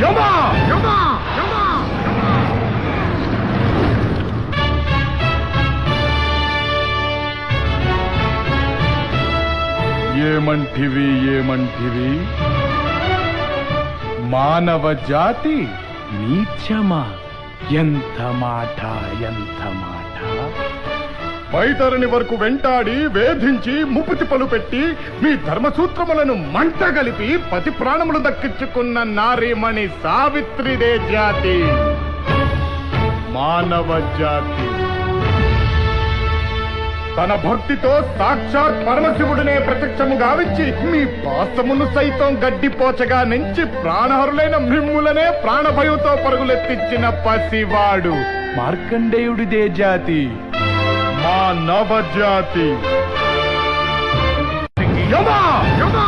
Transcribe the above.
యమా యమా యమా ఏమంటివి ఏమంటివి మానవ జాతి నీచమా? ఎంత మాట ఎంత మాట! వైతరుని వరకు వెంటాడి వేధించి ముప్పుతిప్పలు పెట్టి మీ ధర్మసూత్రములను మంటగలిపి పతి ప్రాణములు దక్కించుకున్న నారీమణి సావిత్రిదే జాతి, మానవ జాతి. తన భక్తితో సాక్షాత్ పరమశివుడినే ప్రత్యక్షము గావించి మీ పాసమును సైతం గడ్డిపోచగా నుంచి ప్రాణహరులైన మిమ్ములనే ప్రాణభయంతో పరుగులెత్తించిన పసివాడు మార్కండేయుడిదే జాతి, మా నవజాతి. యమా యమా